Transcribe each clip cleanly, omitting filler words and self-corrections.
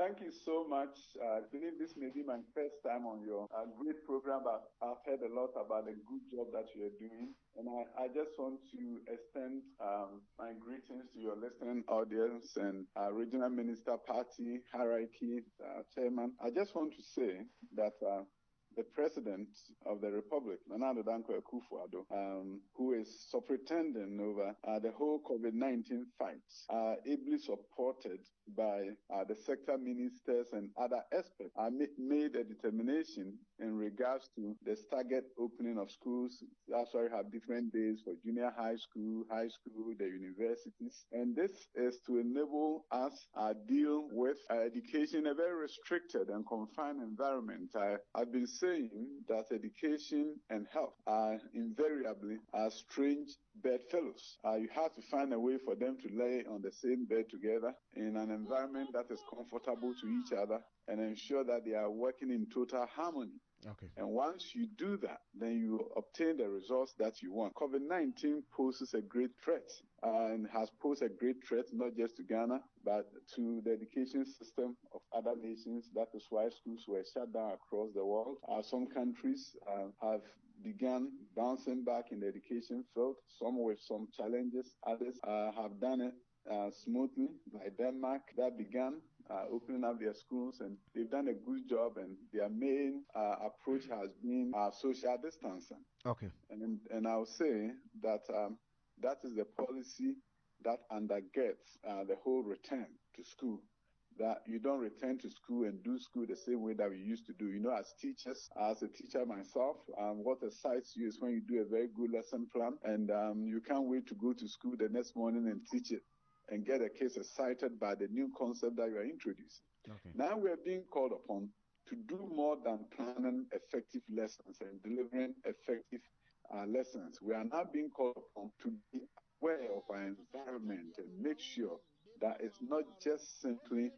Thank you so much. I believe this may be my first time on your great program, but I've heard a lot about the good job that you're doing. And I just want to extend my greetings to your listening audience and Regional Minister Party Hierarchy Chairman. I just want to say that the President of the Republic, Nana Addo Dankwa Akufo-Addo, who is superintending over the whole COVID-19 fight, ably supported by the sector ministers and other experts, made a determination in regards to the staggered opening of schools. That's why we have different days for junior high school, the universities. And this is to enable us deal with education in a very restricted and confined environment. I've been saying that education and health are invariably strange bedfellows. You have to find a way for them to lay on the same bed together in an environment that is comfortable to each other and ensure that they are working in total harmony. Okay. And once you do that, then you obtain the results that you want. COVID-19 poses a great threat and has posed a great threat not just to Ghana, but to the education system of other nations. That is why schools were shut down across the world. Some countries have begun bouncing back in the education field, some with some challenges. Others have done it smoothly, like Denmark, that began opening up their schools, and they've done a good job, and their main approach has been social distancing. Okay. And I'll say that that is the policy that undergirds the whole return to school. That you don't return to school and do school the same way that we used to do. You know, as teachers, as a teacher myself, what excites you is when you do a very good lesson plan and you can't wait to go to school the next morning and teach it and get the kids excited by the new concept that you are introducing. Okay. Now we are being called upon to do more than planning effective lessons and delivering effective lessons. We are now being called upon to be aware of our environment and make sure that it's not just simply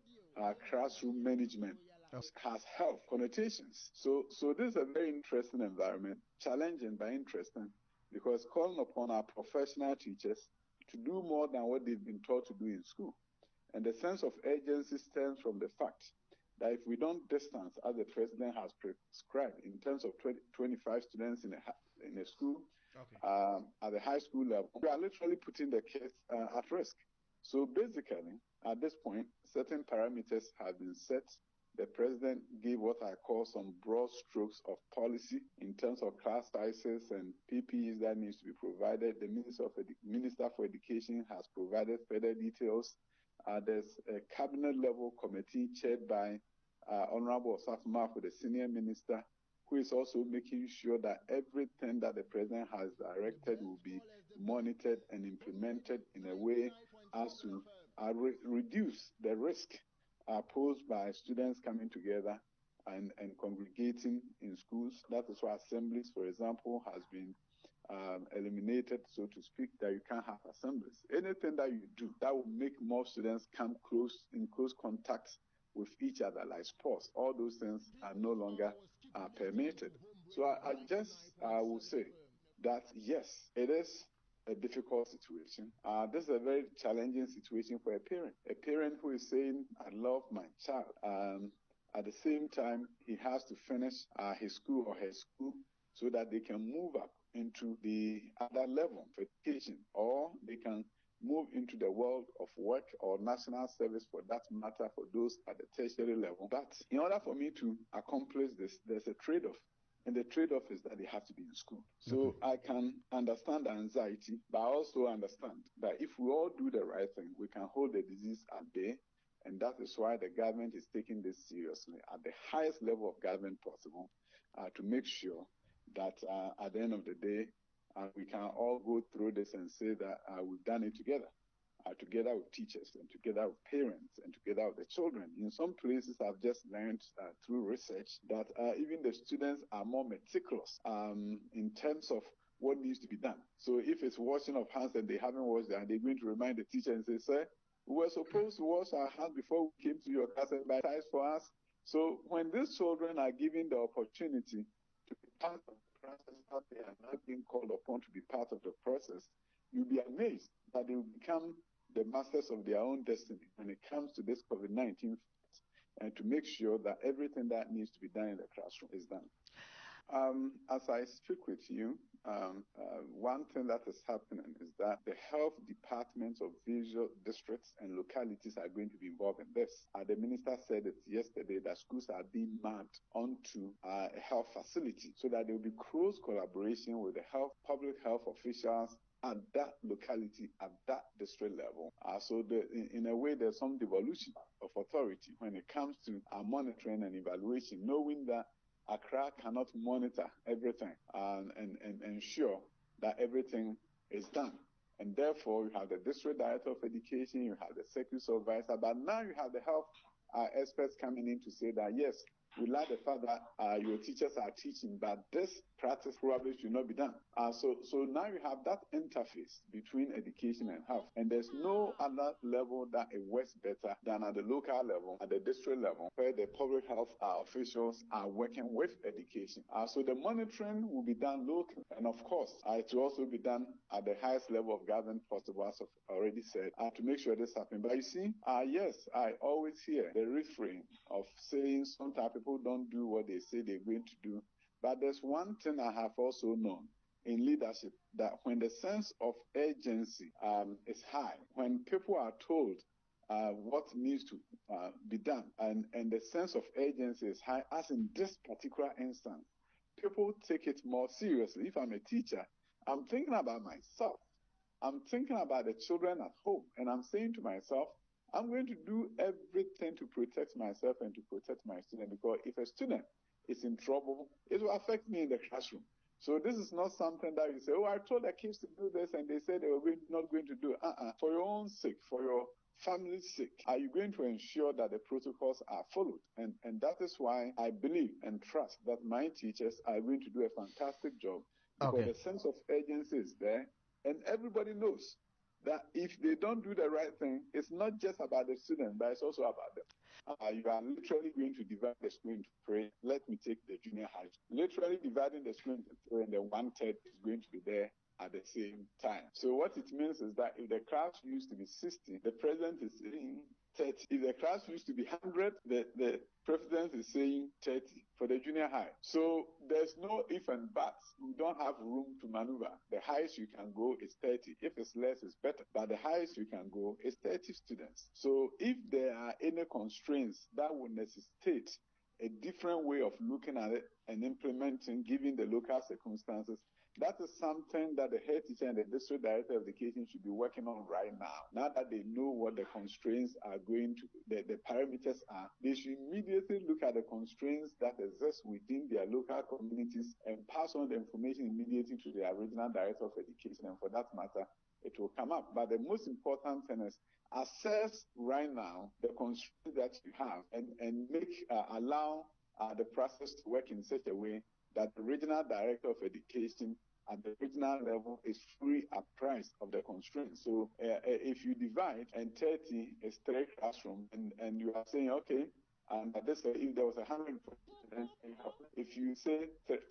classroom management. It has health connotations. So this is a very interesting environment, challenging but interesting, because calling upon our professional teachers to do more than what they've been taught to do in school. And the sense of urgency stems from the fact that if we don't distance, as the president has prescribed, in terms of 25 students in a school, okay, at the high school level, we are literally putting the kids at risk. So basically, at this point, certain parameters have been set. The president gave what I call some broad strokes of policy in terms of class sizes and PPEs that needs to be provided. The Minister for Education has provided further details. There's a cabinet-level committee chaired by Honorable Osafo, the senior minister, who is also making sure that everything that the president has directed will be monitored and implemented in a way as to reduce the risk posed by students coming together and congregating in schools. That is why assemblies, for example, has been eliminated, so to speak, that you can't have assemblies. Anything that you do that will make more students come in close contact with each other, like sports, all those things are no longer permitted. So I will say that yes, it is a difficult situation. This is a very challenging situation for a parent who is saying, I love my child. At the same time, he has to finish his school or her school so that they can move up into the other level of education, or they can move into the world of work or national service, for that matter, for those at the tertiary level. But in order for me to accomplish this, there's a trade-off. And the trade-off is that they have to be in school. So I can understand the anxiety, but I also understand that if we all do the right thing, we can hold the disease at bay. And that is why the government is taking this seriously at the highest level of government possible to make sure that at the end of the day, we can all go through this and say that we've done it together. Together with teachers and together with parents and together with the children. In some places, I've just learned through research that even the students are more meticulous in terms of what needs to be done. So if it's washing of hands and they haven't washed their hands, they're going to remind the teacher and say, sir, we were supposed to wash our hands before we came to your class and baptize for us. So when these children are given the opportunity to be part of the process, that they are not being called upon to be part of the process, you'll be amazed that they will become the masters of their own destiny when it comes to this COVID-19. and to make sure that everything that needs to be done in the classroom is done. As I speak with you, one thing that is happening is that the health departments of visual districts and localities are going to be involved in this. The minister said it yesterday that schools are being mapped onto a health facility so that there will be close collaboration with the public health officials at that locality, at that district level. So in a way, there's some devolution of authority when it comes to monitoring and evaluation, knowing that Accra cannot monitor everything and ensure that everything is done. And therefore, you have the district director of education, you have the secretary supervisor, but now you have the health experts coming in to say that, yes, we like the fact that your teachers are teaching, but this practice probably should not be done. So now you have that interface between education and health, and there's no other level that it works better than at the local level, at the district level, where the public health officials are working with education. So the monitoring will be done locally, and of course, it will also be done at the highest level of government possible, as I've already said, to make sure this happens. But you see, yes, I always hear the refrain of saying sometimes people don't do what they say they're going to do. But there's one thing I have also known in leadership, that when the sense of urgency is high, when people are told what needs to be done, and the sense of urgency is high, as in this particular instance, people take it more seriously. If I'm a teacher, I'm thinking about myself. I'm thinking about the children at home, and I'm saying to myself, I'm going to do everything to protect myself and to protect my student, because if a student is in trouble, it will affect me in the classroom. So this is not something that you say, oh, I told the kids to do this and they said they were not going to do it. For your own sake, for your family's sake, are you going to ensure that the protocols are followed? And that is why I believe and trust that my teachers are going to do a fantastic job, because the sense of urgency is there, and everybody knows that if they don't do the right thing, it's not just about the student, but it's also about them. You are literally going to divide the school into three. Let me take the junior high. Literally dividing the school into three, and the 1/3 is going to be there at the same time. So what it means is that if the class used to be 60, the president is saying 30. If the class used to be 100, the president is saying 30 for the junior high. So there's no if and buts. You don't have room to maneuver. The highest you can go is 30. If it's less, it's better. But the highest you can go is 30 students. So if there are any constraints that would necessitate a different way of looking at it and implementing, given the local circumstances, that is something that the head teacher and the district director of education should be working on right now. Now that they know what the constraints are going to, the parameters are, they should immediately look at the constraints that exist within their local communities and pass on the information immediately to the regional director of education. And for that matter, it will come up. But the most important thing is assess right now the constraints that you have and allow the process to work in such a way that the regional director of education at the regional level is fully apprised of the constraints. So if you divide and 30 is 3 classrooms, and you are saying, okay, and this if there was 100 students, if you say 30,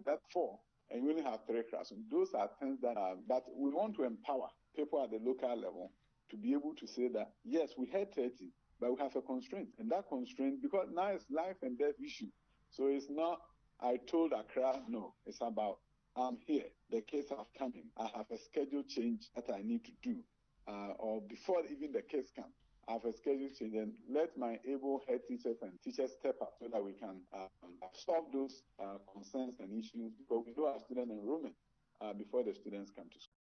that's 4, and you only have 3 classrooms. Those are things that we want to empower people at the local level to be able to say that, yes, we had 30, but we have a constraint. And that constraint, because now it's life and death issue. So it's not, I told Accra, no, it's about, I'm here, the kids have come in, I have a schedule change that I need to do, or before even the kids come, I have a schedule change, and let my able head teachers and teachers step up so that we can solve those concerns and issues, because we do have student enrollment before the students come to school.